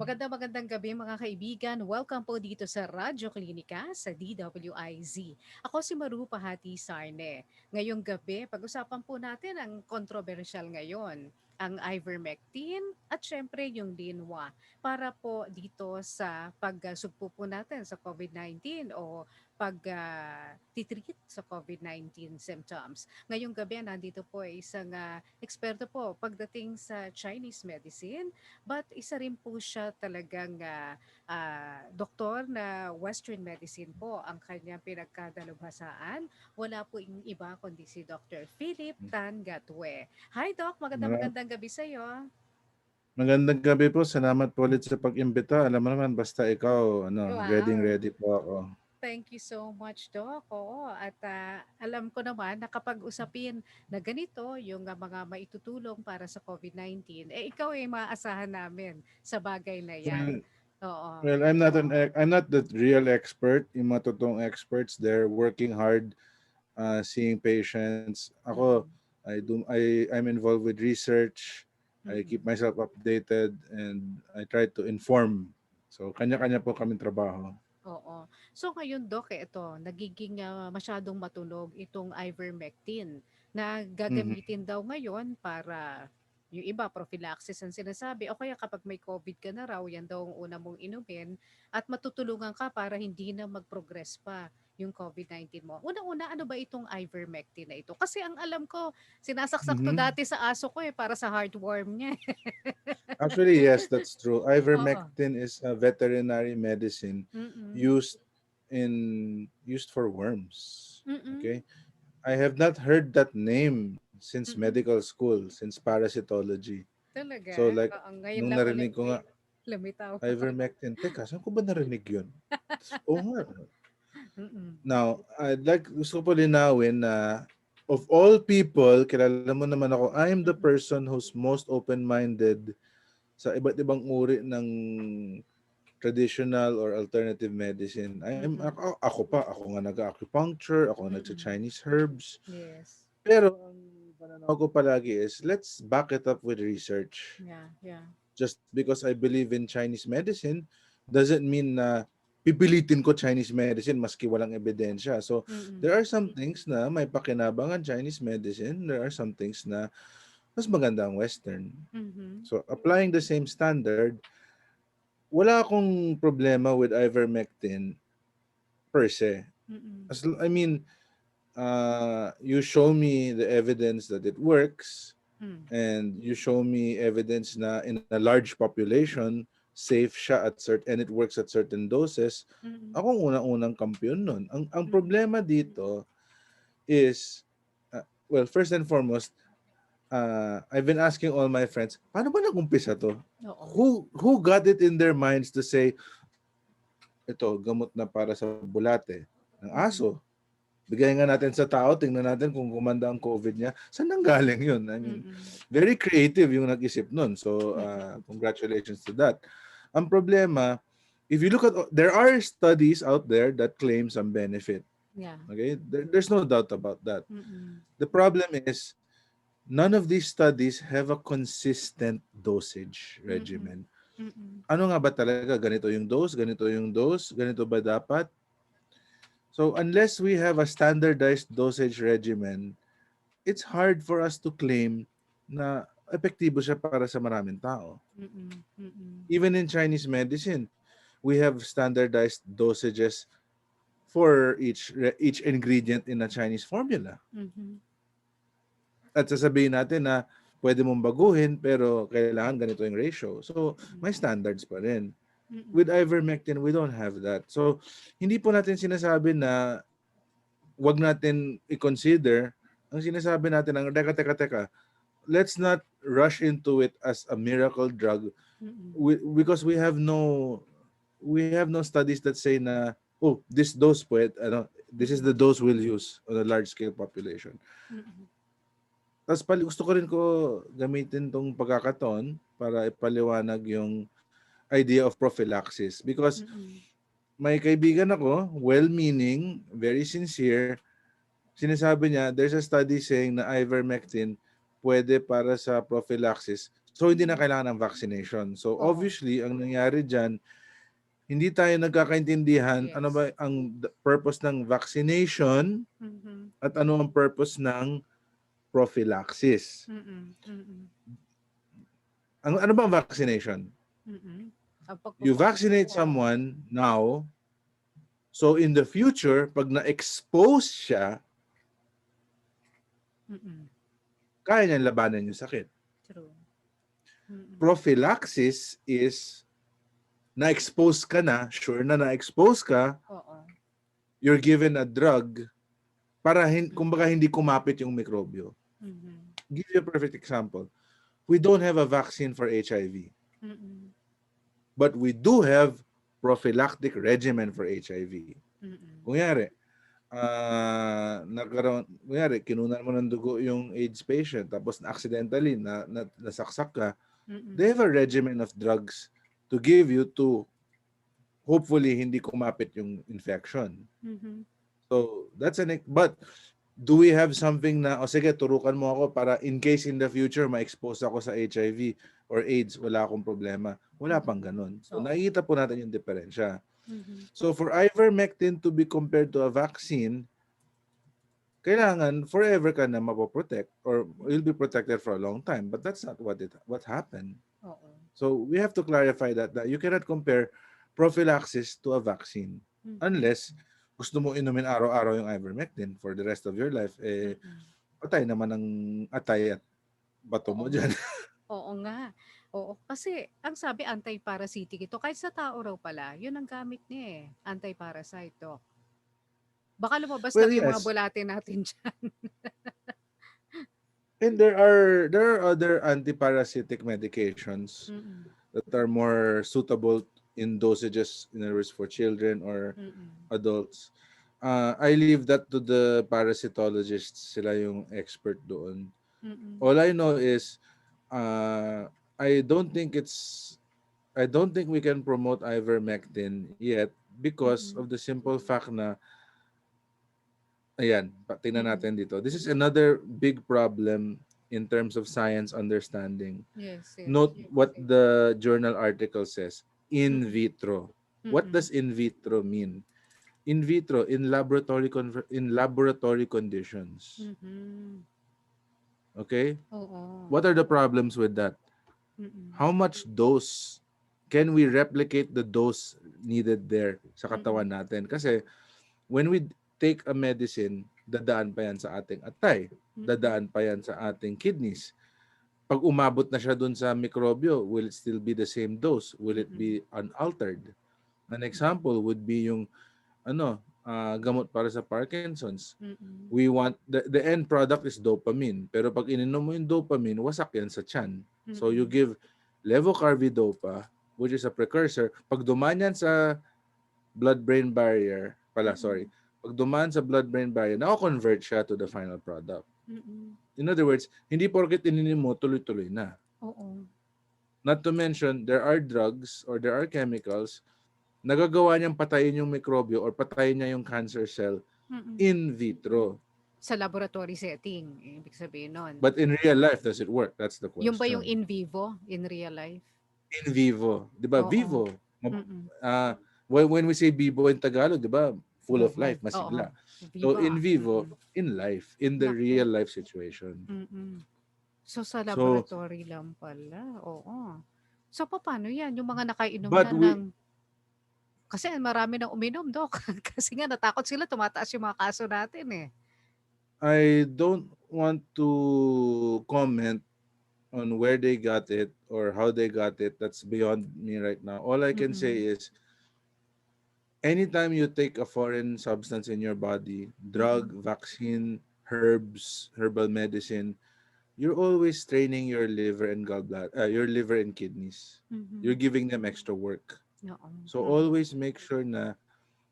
Magandang gabi mga kaibigan. Welcome po dito sa Radyo Klinika sa DWIZ. Ako si Maru Pahati Sarne. Ngayong gabi, pag-usapan po natin ang kontrobersyal ngayon, ang Ivermectin at syempre yung Lianhua para po dito sa pagsugpo po natin sa COVID-19 o pag-titreat sa COVID-19 symptoms. Ngayong gabi, nandito po ay isang eksperto po pagdating sa Chinese medicine. But isa rin po siya talagang doktor na Western medicine po ang kanyang pinagkadalubhasaan. Wala po yung iba kundi si Dr. Philip Tan Gatue. Hi Doc, Mara- magandang gabi sa iyo. Magandang gabi po. Salamat po ulit sa pag-imbita. Alam mo naman, basta ikaw, Wow. ready po ako. Thank you so much, Doc. Oo, at alam ko naman na kapag usapin na ganito, yung mga maitutulong para sa COVID-19, ikaw ay maaasahan namin sa bagay na yan. Well, Oo. well, I'm not the real expert. Yung mga totoong experts, they're working hard, seeing patients. Ako, Mm-mm. I'm involved with research. I keep Mm-mm. myself updated and I try to inform. So, kanya-kanya po kaming trabaho. Oo. So ngayon, Doc, ito, nagiging masyadong matunog itong Ivermectin na Mhm. gagamitin daw ngayon para yung iba, prophylaxis ang sinasabi. O kaya kapag may COVID ka na raw, yan daw ang una mong inumin at matutulungan ka para hindi na mag-progress pa yung COVID-19 mo. Una-una, ano ba itong Ivermectin na ito? Kasi ang alam ko, sinasaksak to Mhm. dati sa aso ko para sa heartworm niya. Actually, yes, that's true. Oo. Ivermectin is a veterinary medicine Mm-mm. used used for worms. Mm-mm. Okay, I have not heard that name since Mm-mm. medical school, since parasitology. So Talaga? like, Oo, ngayon nung lang ulit narinig ko nga lumitaw. ivermectin, teka, saan ko ba narinig yun? Oo nga. Mm, Now, gusto ko po linawin na of all people, kilala mo naman ako, I am the mm, person who's most open-minded sa iba't ibang uri ng traditional or alternative medicine. mm, Ako nga nag-acupuncture, ako nga mm. nagsa-Chinese herbs. Yes. Pero ang pananaw ko palagi is let's back it up with research. Yeah, yeah. Just because I believe in Chinese medicine doesn't mean na pipilitin ko Chinese medicine maski walang ebidensya. So there Mm, are some things na may pakinabangan Chinese medicine, there are some things na mas maganda ang Western. mhm, So applying the same standard, wala akong problema with ivermectin per se. mm, I mean, you show me the evidence that it works, hmm, and you show me evidence na in a large population, safe siya and it works at certain doses, mm, ako ang unang-unang kampiyon nun. Ang mm. problema dito is, well, first and foremost, I've been asking all my friends, paano ba nag-umpisa to? Oo. Who got it in their minds to say, ito, gamot na para sa bulate ng Mm, aso. Bigay nga natin sa tao, tingnan natin kung gumanda ang COVID niya. Saan nanggaling yun? I mean, mm, very creative yung nag-isip nun. So, mm. congratulations to that. Ang problema, if you look at, there are studies out there that claim some benefit. Yeah. Okay? There's no doubt about that. Mm, The problem is, none of these studies have a consistent dosage mm, regimen. mm, Ano nga ba talaga? Ganito yung dose, ganito yung dose, ganito ba dapat? So unless we have a standardized dosage regimen, it's hard for us to claim na epektibo siya para sa maraming tao. mm, mm, Even in Chinese medicine, we have standardized dosages for each ingredient in a Chinese formula. mhm, At sasabihin natin na pwede mong baguhin pero kailangan ganito yung ratio. So may mm, standards pa rin. mm, With ivermectin, we don't have that. So hindi po natin sinasabi na wag natin i-consider. Ang sinasabi natin, teka, let's not rush into it as a miracle drug mm, because we have no studies that say na, oh, this dose this is the mm, dose we'll use on a large scale population. mm, Tapos gusto ko rin gamitin tong pagkakataon para ipaliwanag yung idea of prophylaxis because mm, may kaibigan ako, well-meaning, very sincere, sinasabi niya, there's a study saying na ivermectin pwede para sa prophylaxis. So, hindi na Mhm. kailangan ng vaccination. So, Oo. obviously, ang nangyari dyan, hindi tayo nagkakaintindihan ano ba Yes. ang purpose ng vaccination Mhm. at ano ang purpose ng prophylaxis. Mm. Mm. Ano ba ang vaccination? Mm. Ang You vaccinate oo. someone now, so in the future, pag na-expose siya, Mm. kaya niyang labanan yung sakit. True. Mm. Prophylaxis is na-expose ka na, sure na na-expose ka, Oo. you're given a drug para kumbaga Mm. hindi kumapit yung mikrobyo. Mhm. Give you a perfect example. We don't have a vaccine for HIV, Mm. but we do have prophylactic regimen for HIV. Mm. Kunyari, kinunan mo ng dugo yung AIDS patient, tapos accidentally nasaksak ka, they Mm. have a regimen of drugs to give you to hopefully hindi kumapit yung infection. Mhm. So, but do we have something na, o sige, turukan mo ako para in case in the future ma-expose ako sa HIV or AIDS, wala akong problema. Wala pang Mm. ganun. So, Oo. nakikita po natin yung diferensya. Mhm. So, for ivermectin to be compared to a vaccine, kailangan forever ka na mapoprotect or you'll be protected for a long time. But that's not what happened. Oo. So, we have to clarify that you cannot compare prophylaxis to a vaccine Mhm. unless gusto mo inumin araw-araw yung ivermectin for the rest of your life, Mm. patay naman ng atay at bato Oo mo nga. dyan. Oo nga. Oo, kasi ang sabi anti-parasitic ito. Kahit sa tao raw pala, yun ang gamit niya eh. Anti-parasite to. Baka lumabas Well, lang yung mga yes. bulate natin dyan. And there are other antiparasitic medications Mm. that are more suitable in dosages, in other words, for children or Mm. adults. I leave that to the parasitologists. Sila yung expert doon. Mm. All I know is, I don't think we can promote ivermectin yet because Mm. of the simple fact na, ayan, tingnan Mm. natin dito. This is another big problem in terms of science understanding. Yes, yes. Note what the journal article says. In Mm. vitro. What Mm. does in vitro mean? In vitro, in laboratory conditions. Mhm. Okay? Oo. What are the problems with that? Mm. How much dose can we replicate the dose needed there sa Mm. katawan natin? Kasi when we take a medicine, dadaan pa yan sa ating atay, Mm. dadaan pa yan sa ating kidneys. Pag umabot na siya dun sa mikrobyo, will it still be the same dose? Will it Mm. be unaltered? An example would be yung gamot para sa Parkinson's. Mm. We want the end product is dopamine. Pero pag ininom mo yung dopamine, wasak yan sa tiyan. So you Mm. give levocarbidopa, which is a precursor. Pag dumaan yan sa blood-brain barrier, Mm. pag dumaan sa blood-brain barrier, na-convert siya to the final product. Mm. In other words, hindi porket ininom mo, tuloy-tuloy na. Oo. Not to mention, there are drugs or there are chemicals nagagawa niyang patayin yung mikrobyo or patayin niya yung cancer cell Mm. in vitro. Sa laboratory setting, ibig sabihin nun. But in real life, does it work? That's the Yung ba yung question. in vivo, in real life? In vivo. Di ba? Oo. Vivo. Mm. Uh, when we say vivo in Tagalog, di ba? Full of life, Buhay. Oo. masigla. So Viva. in vivo, Mm. in life, in the Naku. real life situation. Mm. So, sa So, laboratory lang pala. Oo. So, paano yan? Yung mga nakainom but na ng... we, Kasi marami nang uminom, Dok. Kasi nga natakot sila, tumataas yung mga kaso natin eh. I don't want to comment on where they got it or how they got it. That's beyond me right now. All I can say Mm. is anytime you take a foreign substance in your body, drug, Mm. vaccine, herbs, herbal medicine, you're always straining your liver and your liver and kidneys. You're Mhm. giving them extra work. Oo. So Oo. always make sure na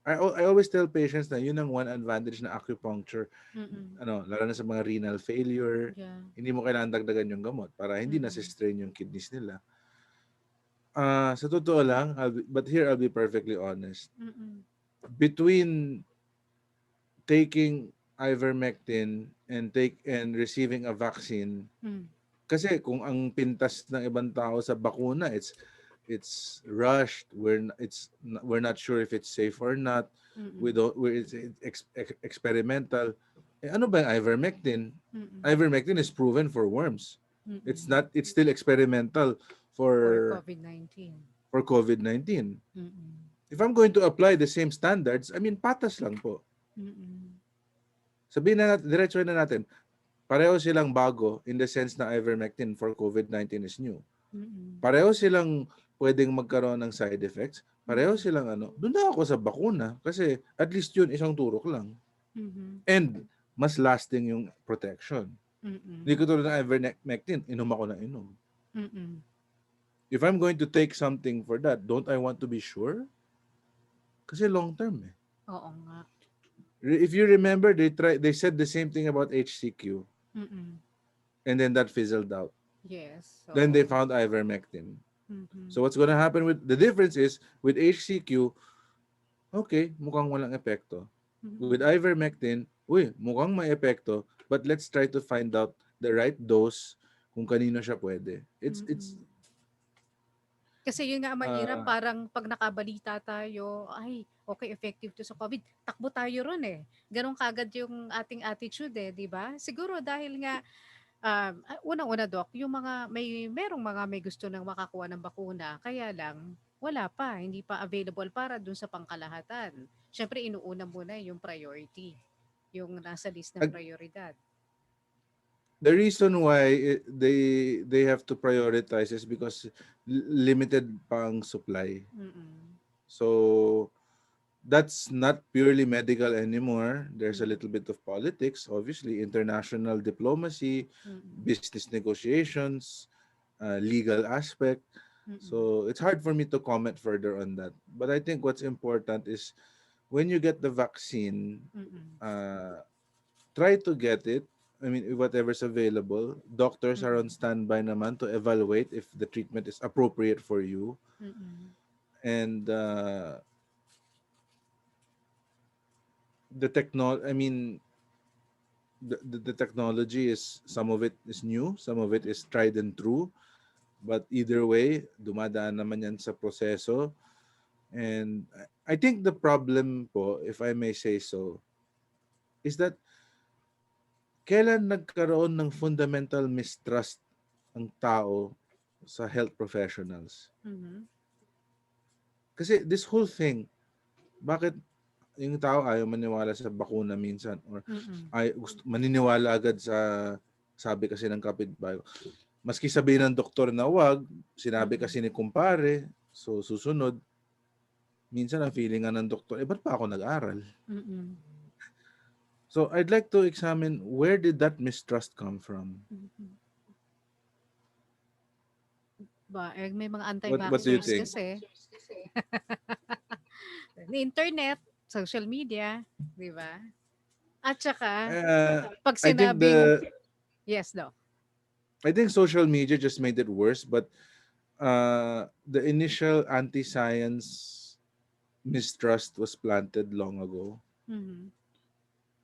I always tell patients na yun ang one advantage na acupuncture, Mm. lalo na sa mga renal failure, Yeah. hindi mo kailangan dagdagan yung gamot para hindi na Mm. strain yung kidneys nila. Sa totoo lang, but here I'll be perfectly honest. Mm. Between taking ivermectin and receiving a vaccine, Mm. Kasi kung ang pintas ng ibang tao sa bakuna, it's rushed. We're not sure if it's safe or not. We Mm. don't it's experimental. Eh, ano ba yung ivermectin? Mm. Ivermectin is proven for worms. Mm. It's still experimental For for COVID-19. COVID-19. Mm. If I'm going to apply the same standards, I mean patas lang po. Mm. Sabihin na natin, diretso na natin, pareho silang bago in the sense na ivermectin for COVID-19 is new. Mm. Pareho silang pwedeng magkaroon ng side effects. Pareho Mm. silang ano. Doon na ako sa bakuna kasi at least yun isang turok lang. Mhm. And mas lasting yung protection. Hindi Mm. ko tulad ng ivermectin, inom ako ng inom. Mm. If I'm going to take something for that, don't I want to be sure? Kasi long term eh. Oo nga. If you remember, they said the same thing about HCQ Mm. and then that fizzled out. Yes, Then they oo. found ivermectin. Mhm. So what's going to happen with the difference is with HCQ, okay, mukhang walang epekto. With Mm. ivermectin, uy, mukhang may epekto, but let's try to find out the right dose kung kanino siya pwede. It's Mm. Kasi yun nga ang mahirap, uh parang 'pag nakabalita tayo, "Ay, okay, effective 'to sa COVID." Takbo tayo ro'n, eh. Gano'n kaagad yung ating attitude, eh, 'di ba? Siguro dahil nga, unang-una Doc, yung merong mga may gusto ng makakuha ng bakuna, kaya lang wala pa, hindi pa available para dun sa pangkalahatan. Siyempre inuuna muna yung priority, yung nasa list ng ag- prayoridad. the reason why they have to prioritize is because limited pang supply. Mm. So that's not purely medical anymore. There's a Mm. little bit of politics, obviously, international diplomacy, Mm. business negotiations, legal aspect. Mm. So it's hard for me to comment further on that. But I think what's important is when you get the vaccine, Mm. uh, try to get it. I mean, whatever's available. Doctors are on Mm. standby naman to evaluate if the treatment is appropriate for you. Mm. And I mean, the technology is, some of it is new, some of it is tried and true. But either way, dumadaan naman yan sa proseso. And I think the problem po, if I may say so, is that kailan nagkaroon ng fundamental mistrust ang tao sa health professionals? Mhm. Kasi this whole thing, bakit yung tao ayaw maniwala sa bakuna minsan or Mm. ay gusto maniniwala agad sa sabi kasi ng kapitbahay. Maski sabihin ng doktor na wag, sinabi Mm. kasi ni kumpare, so susunod. Minsan ang feeling nga ng doktor, ba't pa ako nag-aral? Mm. So I'd like to examine where did that mistrust come from? Mm. May mga What do you anti-vaxxers think? kasi, internet, social media, 'di ba? At saka Uh, 'pag I think sinabing yes daw. I think social media just made it worse, but the initial anti-science mistrust was planted long ago Mhm.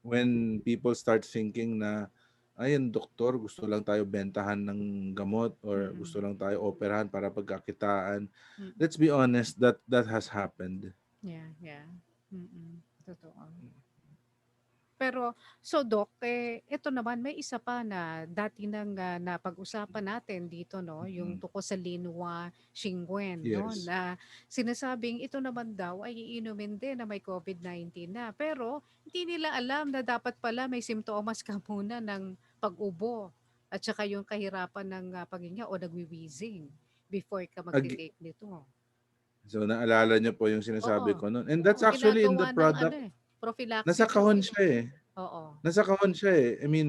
when people start thinking na ay, ang doktor, gusto lang tayo bentahan ng gamot or gusto Mm. lang tayo operahan para pagkakitaan. Mm. Let's be honest, that has happened. Yeah, yeah. Totoo. Pero so Doc, ito naman may isa pa na dati nang, napag-usapan natin dito 'no, yung Mm. tungkol sa Lianhua Shingwen 'no, Yes. na sinasabing ito naman daw ay iinumin din na may COVID-19 na. Pero hindi nila alam na dapat pala may simptomas ka muna ng pag-ubo at saka yung kahirapan ng, paghinga o nagwi-wheezing before ka Ag- magte-take nito. so naalala niyo po yung Oo, sinasabi ko noon. And oo that's actually in ginagawa the ng product. Nasa prophylaxis kahon 'yun. siya eh. Oo. Nasa kahon siya eh. I mean,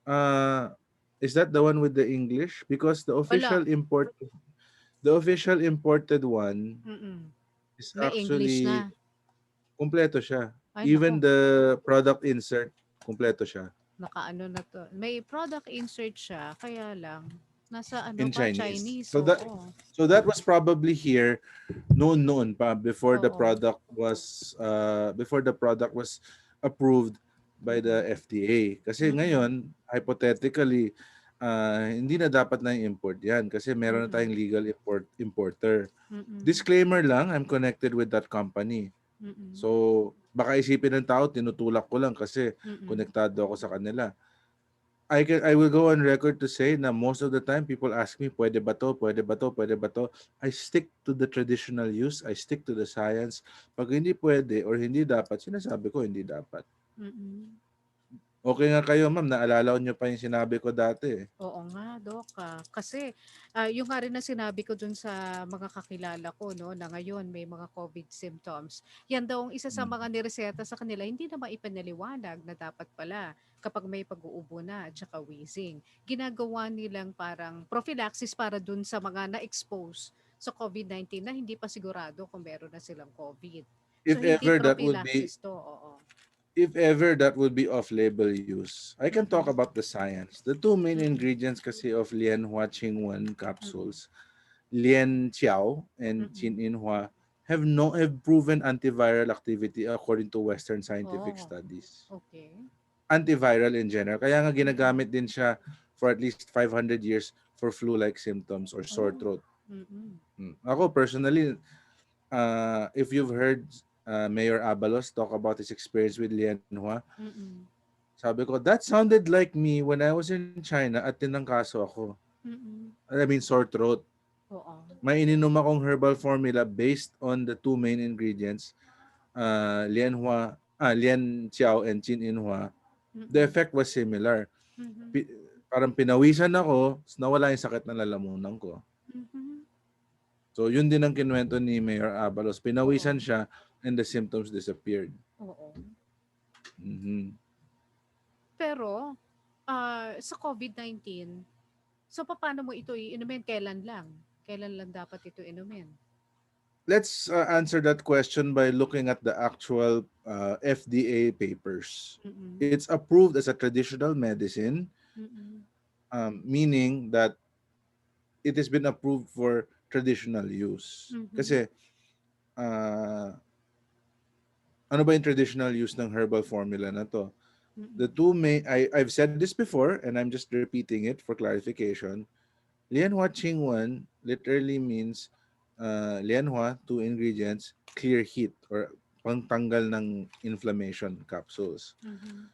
uh, is that the one with the English? Because Wala, the official imported one mm. is May English actually na. kumpleto siya. Ay Even naku, the product insert, kumpleto siya nakaano na 'to. May product insert siya, kaya lang nasa ano in pa, Chinese. Chinese, oo. So that was probably here noon pa Oo. before the product was approved by the Mm. FDA. Kasi Mm. ngayon, hypothetically, hindi na dapat na import yan kasi meron na tayong Mm. legal importer. Mm. Disclaimer lang, I'm connected with that company. Mm. So, baka isipin ng tao, tinutulak ko lang kasi Mm. konektado ako sa kanila. I will go on record to say na most of the time people ask me, pwede ba to, pwede ba to, pwede ba to? I stick to the traditional use, I stick to the science. Pag hindi pwede or hindi dapat, sinasabi ko hindi dapat. Mm. Okay nga kayo, ma'am, naalala niyo pa yung sinabi ko dati eh. Oo nga, Dok, kasi, yung nga rin na sinabi ko dun sa mga kakilala ko 'no, na ngayon may mga COVID symptoms. Yan daw ang isa sa Mm. mga nireseta sa kanila, hindi na maipinaliwanag na dapat pala kapag may pag-uubo na at saka wheezing, ginagawa nilang parang prophylaxis para dun sa mga na-expose sa COVID-19 na hindi pa sigurado kung meron na silang COVID. So, If hindi ever that would be prophylaxis 'to, oo. if ever that would be off-label use, I can talk Mm. about the science. The two main Mm. ingredients kasi of Lianhua Qingwen Mm. capsules, Lian Qiao and Qin Mm. Inhua, have proven antiviral activity according to Western scientific Oh, studies. okey. Antiviral in general. Kaya nga Mm. ginagamit din siya for at least 500 years for flu-like symptoms or sore Oh, throat. mm. Ako personally, if you've heard Mayor Abalos talk about his experience with Lianhua, Mm. sabi ko, that sounded like me when I was in China at tinangkaso ako. Mm. I mean, sore throat. Oo. May ininom akong herbal formula based on the two main ingredients, Lian Xiao and Qin Inhua. The Mm. effect was similar. Mhm. Pi- Parang pinawisan ako, nawala yung sakit na lalamunan ko. Mhm. So, yun din ang kinuwento ni Mayor Abalos. Oo. Pinawisan siya and the symptoms disappeared. Oo. Mhm. Pero, sa COVID-19, so papaano mo ito iinumin, kailan lang? Kailan lang dapat ito inumin? Let's answer that question by looking at the actual FDA papers. Mm. It's approved as a traditional medicine, Mm. meaning that it has been approved for traditional use. Mhm. Kasi, uh, ano ba yung traditional use ng herbal formula na to? The Mm. two may I've said this before and I'm just repeating it for clarification. Lianhua Qingwen literally means Lianhua, two ingredients, clear heat or pangtanggal ng inflammation capsules. Mhm.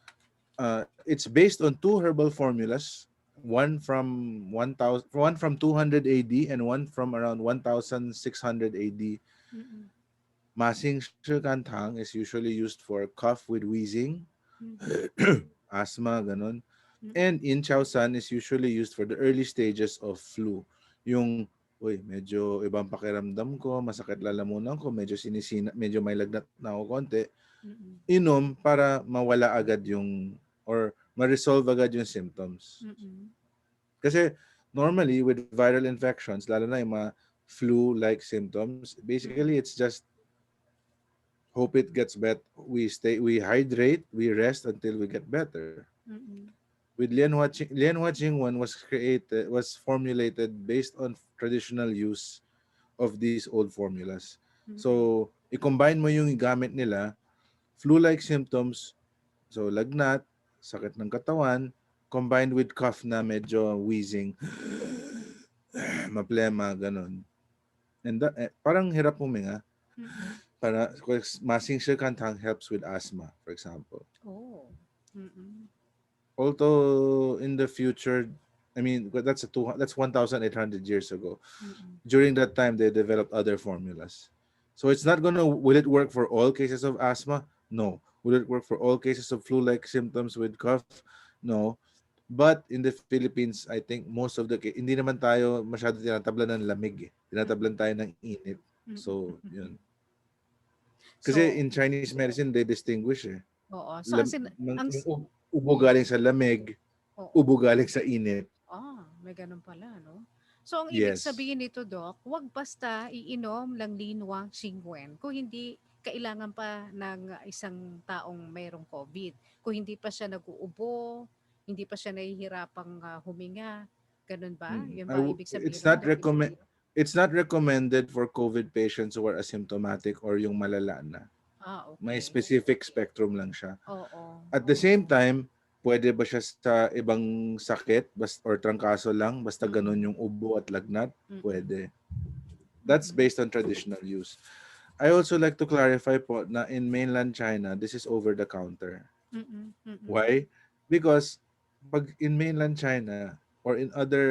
It's based on two herbal formulas, one from 200 AD and one from around 1600 AD. Mm. Masing shikantang is usually used for cough with wheezing, Mhm. asthma, ganon. Mm. And in San is usually used for the early stages of flu. Yung, uy, medyo ibang pakiramdam ko, masakit Mm. lalamunan ko, medyo sinisina, medyo may lagnat na ako konti. Mm. Inom para mawala agad yung, or ma-resolve agad yung symptoms. Mm. Kasi normally with viral infections, lalo na yung mga flu-like symptoms, basically Mm. it's just hope it gets better. We hydrate, we rest until we get better. Mm. With Lianhua Jingwen was formulated based on traditional use of these old formulas. Mm. So, i-combine mo yung gamit nila, flu-like symptoms, so lagnat, sakit ng katawan, combined with cough na medyo wheezing, maplema, ganun. And parang hirap huminga. Mm. Para masing kantang helps with asthma, for example. Oh. Mm. Although in the future, I mean, that's 1,800 years ago. Mm. During that time, they developed other formulas. So it's not gonna. Will it work for all cases of asthma? No. Will it work for all cases of flu-like symptoms with cough? No. But in the Philippines, I think most of hindi naman tayo masyado tinatablan ng lamig. Mm. Tinatablan tayo ng init. So, yun. Mm. Kasi So, in Chinese medicine, they distinguish eh. oo. So, ang ang Yung ubo galing sa lamig, oo. ubo galing sa init. May gano'n pala 'no. So ang ibig Yes. sabihin nito, Doc, 'wag basta iinom ng Linwa Xingwen kung hindi kailangan pa ng isang taong mayroong COVID. Kung hindi pa siya nag-uubo, hindi pa siya nahihirapang, huminga, gano'n ba? 'Yun ba ibig sabihin nun, Doc? It's not recommended for COVID patients who are asymptomatic or yung malala na. May Okay. specific spectrum lang siya. Oo. At the same time, Pwede ba siya sa ibang sakit or trangkaso lang basta ganun Mm. yung ubo at lagnat? Mm. Pwede. That's Mm. based on traditional use. I also like to clarify po na in mainland China, this is over the counter. Mm. Mm. Why? Because pag in mainland China or in other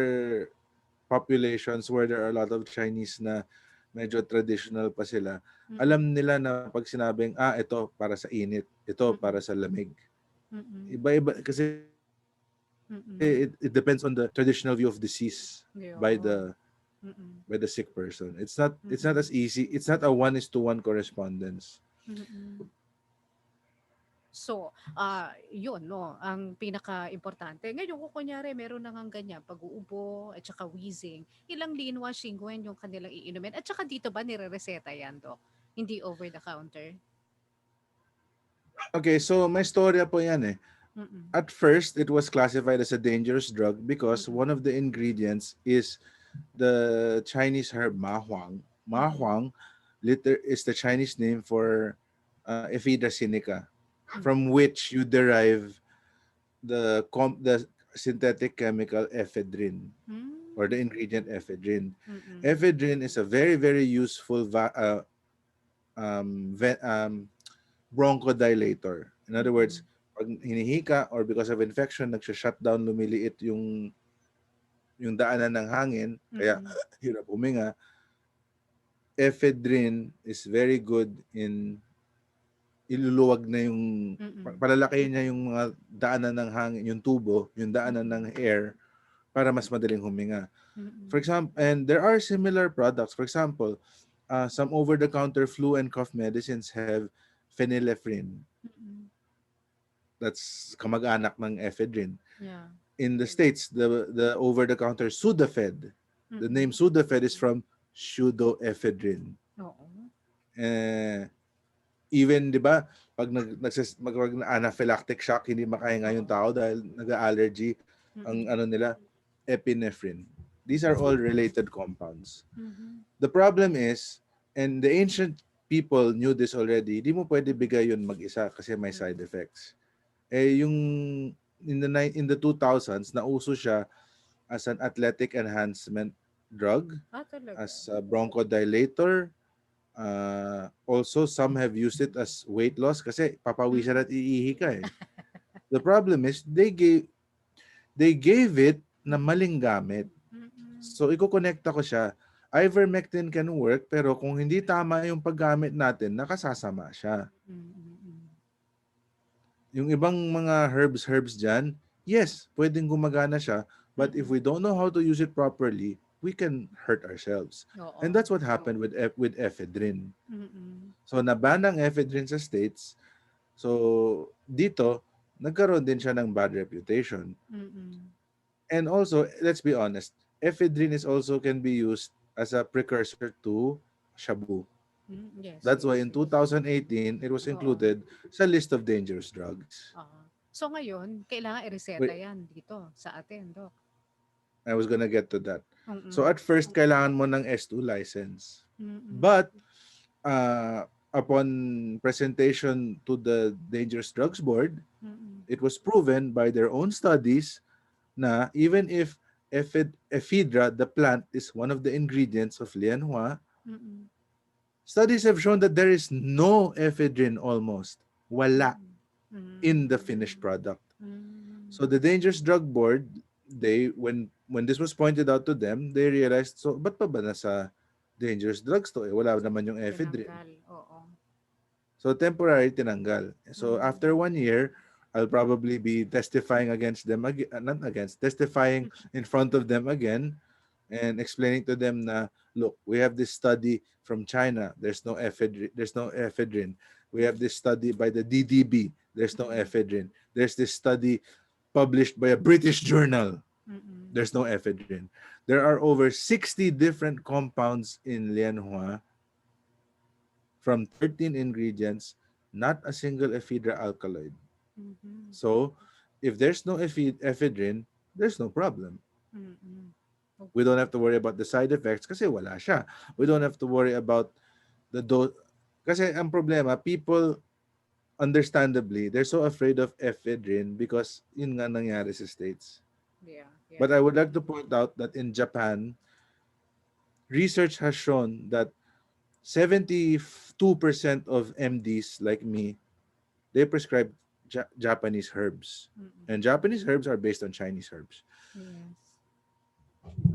populations where there are a lot of Chinese na medyo traditional pa sila, Mm. alam nila na pag sinabing, ito para sa init, ito para Mm. sa lamig. Mm. Iba-iba kasi it Mm. depends on the traditional view of disease by Yun. the Mm. by the sick person. It's not Mm. as easy. It's not a one is to one correspondence. Mm. So, yun 'no, ang pinaka-importante. Ngayon kung kunyari meron na ngang ganyan, pag-uubo at saka wheezing, ilang Lianhua Xingwen yung kanilang iinumin at saka dito ba nirereseta yan, Doc? Hindi over the counter? Okay, so may storya po yan eh. Mm. At first, it was classified as a dangerous drug because Mm. one of the ingredients is the Chinese herb ma huang. Ma Mm. huang is the Chinese name for Ephedra sinica, from Mm. which you derive the synthetic chemical ephedrine or the Hmm. ingredient ephedrine. Mm. Ephedrine is a very very useful ve- bronchodilator. In other words, Mm. pag hinihika or because of infection, nagsha-shutdown, lumiliit yung daanan ng hangin, kaya Mm. hirap huminga. Ephedrine is very good in iluluwag na yung Mm. palalakihin niya yung mga daanan ng hangin, yung tubo, yung daanan ng Mm. air para mas madaling huminga. For Mm. example, and there are similar products. For example, some over-the-counter flu and cough medicines have phenylephrine. Mm. That's kamag-anak ng ephedrine. Yeah. In the States, the over-the-counter Sudafed, the name Mm. Sudafed is from pseudoephedrine. Oo. Eh, even, di ba, pag anaphylactic shock, hindi makahinga yung Oo. tao dahil nag-allergy, ang Mm. ano nila, epinephrine. These are all related compounds. Mhm. The problem is, and the ancient people knew this already, di mo pwede Mm. bigay yun mag-isa kasi may side Mm. effects. Eh, yung in the 2000s, nauso siya as an athletic enhancement drug, Talaga? as a bronchodilator. Also, some have used it as weight loss kasi papawisan Mm. at iihi ka eh. The problem is, they gave it na Mm. maling gamit. Mm. So, iko-connecta ko siya. Ivermectin can work, pero kung hindi tama yung paggamit natin, nakasasama siya. Mm. Mm. Yung ibang mga herbs dyan, yes, pwedeng gumagana siya, but if Mm. we don't know how to use it properly, we can hurt ourselves. And Oo. that's what happened with ephedrine. Mm. So, naban ang ephedrine sa States. So, dito, nagkaroon din siya ng bad reputation. Mm. And also, let's be honest, ephedrine is also can be used as a precursor to shabu. Yes, That's why yes, in yes. 2018, it was Oo. included sa list of dangerous drugs. So ngayon, kailangan ireseta Wait, 'yan dito sa atin, Doc? I was gonna get to that. So Mm. at first, kailangan mo ng S2 license. Mm. But upon presentation to the Dangerous Drugs Board, Mm. it was proven by their own studies na even if ephedra, the plant, is one of the ingredients of Lianhua, Mm. studies have shown that there is no ephedrine almost. Wala Mm. in the Mm. finished product. Mm. So the Dangerous Drug Board, they when this was pointed out to them, they realized, so ba't pa ba nasa dangerous drugs to? Wala naman yung ephedrine. Tinanggal, oo. So temporary tinanggal. So Mm. after 1 year, I'll probably be testifying against them again, not against, testifying in front of them again and explaining to them na, look, we have this study from China. There's no ephedrine. There's no ephedrine. We have this study by the DDB. There's no Mm. ephedrine. There's this study published by a British journal. Mm. There's no ephedrine. There are over 60 different compounds in Lianhua from 13 ingredients, not a single ephedra alkaloid. Mhm. So, if there's no ephedrine, there's no problem. Mm. We don't Okey. have to worry about the side effects kasi wala siya. We don't have to worry about the dose. Kasi ang problema, people understandably, they're so afraid of ephedrine because yun nga nangyari sa States. Yeah, But yeah. I would like to point out that in Japan, research has shown that 72% of MDs like me, they prescribe Japanese herbs. Mm-mm. And Japanese herbs are based on Chinese herbs. Yes.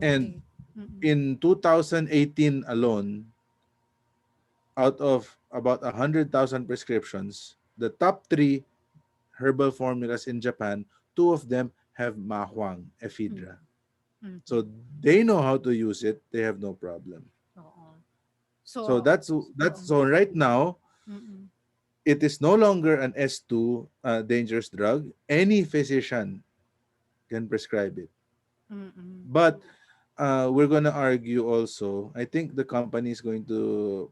And Okay. Mm-mm. in 2018 alone, out of about 100,000 prescriptions, the top three herbal formulas in Japan, two of them have mahuang, ephedra. Mm-mm. Mm-hmm. So they know how to use it. They have no problem. Oo. So So, that's mm-mm. so right now Mm-mm. it is no longer an S2 dangerous drug. Any physician can prescribe it. Mm-mm. But we're going to argue also. I think the company is going to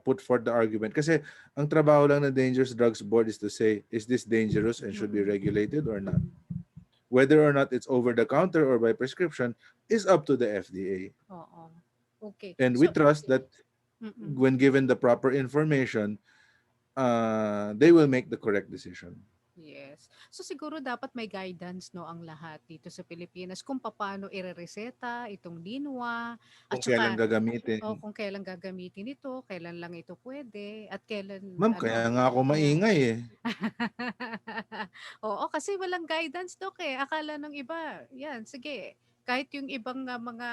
put forth the argument. Kasi ang trabaho lang ng Dangerous Drugs Board is to say, is this dangerous and should be Mm-mm. regulated or not? Mm-mm. Whether or not it's over the counter or by prescription is up to the FDA. Oo. Okay. And we So, trust that mm-mm. when given the proper information, they will make the correct decision. Yes. So siguro dapat may guidance no ang lahat dito sa Pilipinas kung paano irereseta itong linwa at Kung kailan saka gagamitin. kung kailan gagamitin ito, kailan lang ito pwede at kailan Ma'am, kaya ano. nga ako Yeah. maingay eh. Oo, kasi walang guidance Dok eh. Akala ng iba, yan, sige. Kahit yung ibang mga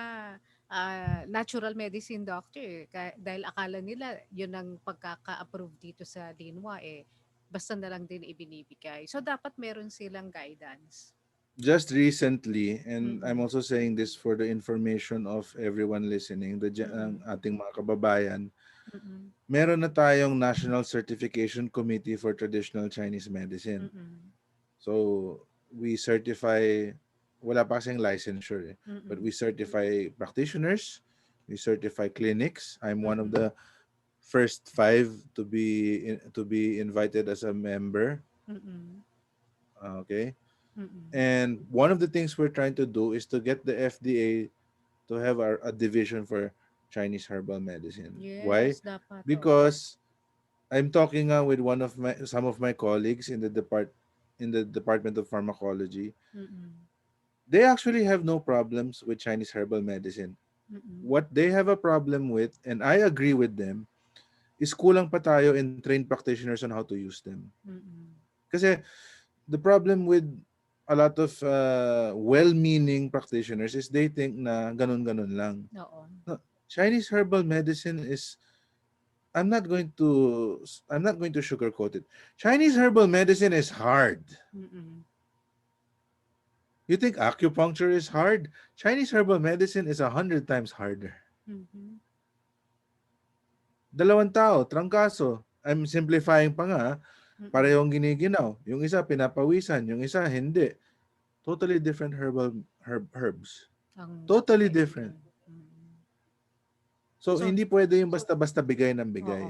natural medicine doctor, eh, dahil akala nila yun ang pagkaka-approve dito sa Linwa eh, basta na lang din ibinibigay. So, dapat meron silang guidance. Just recently, and I'm Mm-mm. also saying this for the information of everyone listening, ang Mm-mm. ating mga kababayan, Mm-mm. meron na tayong National Certification Committee for Traditional Chinese Medicine. Mm-mm. So, we certify, wala pa kasing licensure eh, but we Mm-mm. certify practitioners, we certify clinics. I'm one of Mm-mm. the first five to be invited as a member. Mm-mm. Okay. Mm-mm. And one of the things we're trying to do is to get the FDA to have a division for Chinese herbal medicine. Why? Yes, dapat. Oo. Because I'm talking with some of my colleagues in the Department of Pharmacology. Mm-mm. They actually have no problems with Chinese herbal medicine. Mm-mm. What they have a problem with, and I agree with them, is kulang pa tayo in trained practitioners on how to use them. Mm-mm. Kasi the problem with a lot of well-meaning practitioners is they think na ganun-ganun lang. Oo. No, Chinese herbal medicine is I'm not going to sugarcoat it. Chinese herbal medicine is hard. Mm-mm. You think acupuncture is hard? Chinese herbal medicine is 100 times harder. Mhm. Dalawang tao, trangkaso. I'm simplifying pa nga. Mm. Parehong giniginaw. Yung isa pinapawisan, yung isa hindi. Totally different herbs. Ang Totally different. gagamitin. Mm. So, So, hindi pwede yung basta-basta bigay ng oo. bigay.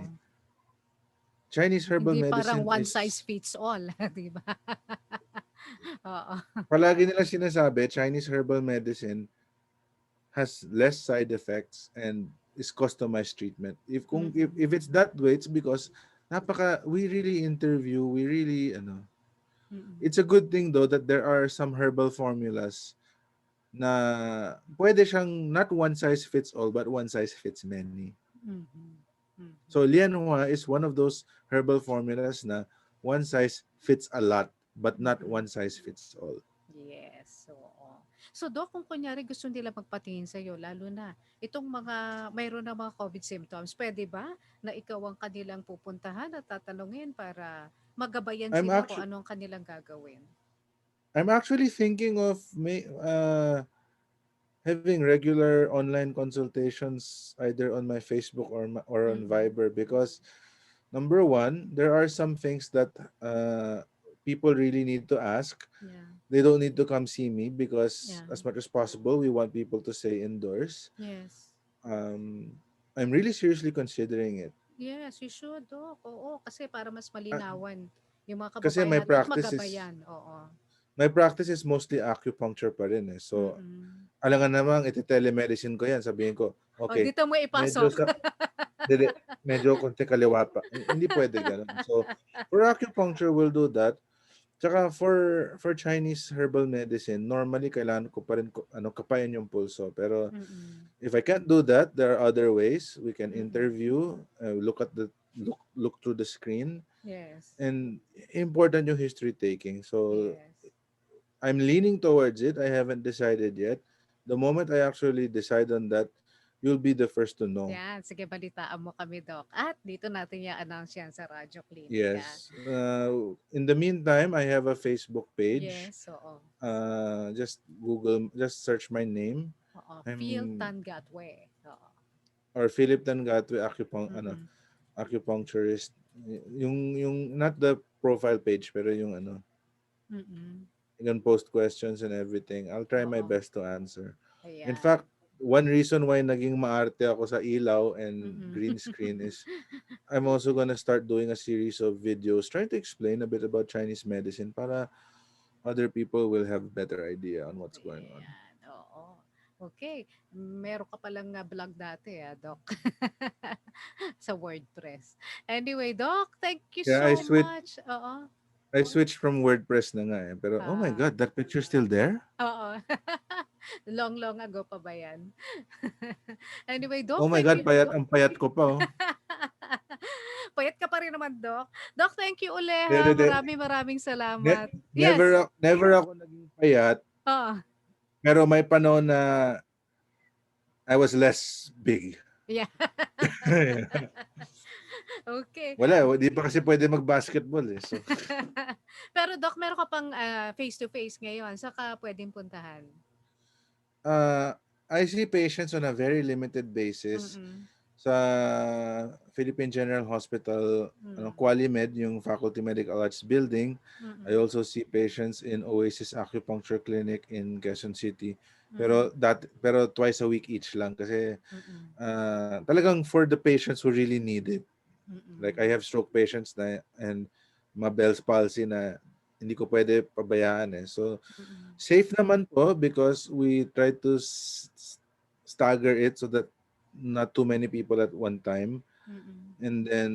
Chinese herbal Hindi parang medicine one size is, fits all, 'di ba? Oo. palagi nila sinasabi, Chinese herbal medicine has less side effects and is customized treatment. If Mm. it's that way, it's because we really interview, we really Mm. it's a good thing though that there are some herbal formulas na pwede siyang not one size fits all but one size fits many. Mhm. So Mhm. Lianhua is one of those herbal formulas na one size fits a lot but not Mm. one size fits all. Yes, oo. So Doc, kung kunyari gusto nila magpatingin sa'yo, lalo na itong mayroon ng mga COVID symptoms, pwede ba na ikaw ang kanilang pupuntahan at tatanungin para magabayan I'm sila kung actually ano ang kanilang gagawin? I'm actually thinking of having regular online consultations either on my Facebook or on Mm. Viber because number one, there are some things that people really need to ask. Yeah. They don't need to come see me because Yeah. as much as possible, we want people to stay indoors. Yes. Um, I'm really seriously considering it. Yes, you should, Doc. Oo, kasi para mas Uh, malinawan yung mga kasi kababayan natin at magabayan. Oo. my practice is mostly acupuncture pa rin eh. So, Mm. alam nga namang iti-telemedicine ko yan. Sabihin ko, O, okay, dito mo medyo ipasok. sa, dili. medyo konti kaliwa pa. Hindi pwede gano'n. So, for acupuncture, we'll do that. Tsaka for Chinese herbal medicine, normally kailangan ko pa rin kapain yung pulso. Pero Mm. if I can't do that, there are other ways. We can Mm. interview, look through the screen, Yes. and important yung history taking. So Yes. I'm leaning towards it. I haven't decided yet. The moment I actually decide on that, you'll be the first to know. Yan, sige balitaan mo kami, Doc. At dito natin i-announce yan sa Radyo Klinika. Yes. In the meantime, I have a Facebook page. Yes, oo. Just search my name. Oo, feel I'm tan gatwe. Oo. or Philip Tangatwe Mm. acupuncturist. Yung not the profile page pero yung Mm. you can post questions and everything. I'll try my Oo. best to answer. In Ayan. fact, one reason why naging maarte ako sa ilaw and Mm. green screen is I'm also gonna start doing a series of videos trying to explain a bit about Chinese medicine para other people will have a better idea on what's going on. Ayan, oo. Okay, meron ka palang vlog dati, Doc, sa WordPress. Anyway, Doc, thank you Yeah, so much. Oo. I switched from WordPress na nga eh. Pero oh my Ah, god, that picture still there? oo. Long, long ago pa ba yan? Anyway, Oh Doc, my thank god, you. payat ang payat ko pa oh. Payat ka pa rin naman, Doc. Doc, thank you uli De, ha. de, de. Maraming maraming Ne- salamat. never Yes. never ako naging payat, Oo. pero may panahon na I was less big. Yeah. Okay. Wala, di pa kasi pwede mag-basketball eh. So, Pero Doc, meron ka pang face-to-face ngayon, saka pwedeng puntahan. uh, I see patients on a very limited basis Mm. sa Philippine General Hospital, Mm. QualiMed, yung Faculty Medical Arts building. I Mm. also see patients in Oasis Acupuncture Clinic in Quezon City. Mm. Pero twice a week each lang kasi Mm. talagang for the patients who really need it. Like I Mm. have stroke patients na and Bell's palsy na hindi ko pwede pabayaan eh. So Mm. safe naman po because we try to stagger it so that not too many people at one time. Mm. And then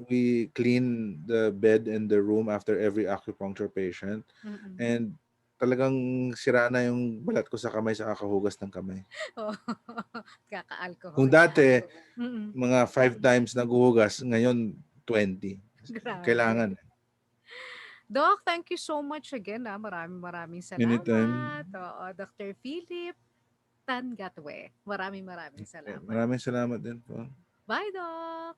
we clean the bed and the room after every acupuncture patient. Mm. And talagang sira na yung balat ko sa kamay sa kakahugas ng kamay. Oh, Kung kaka-alcohol. dati, Mm. mga 5 times naghuhugas, ngayon 20. Grabe. Kailangan. Doc, thank you so much again. Maraming maraming Anytime. salamat. Oo, Dr. Philip Tan Gatwe. Maraming maraming salamat. Maraming salamat din po. Bye, Doc!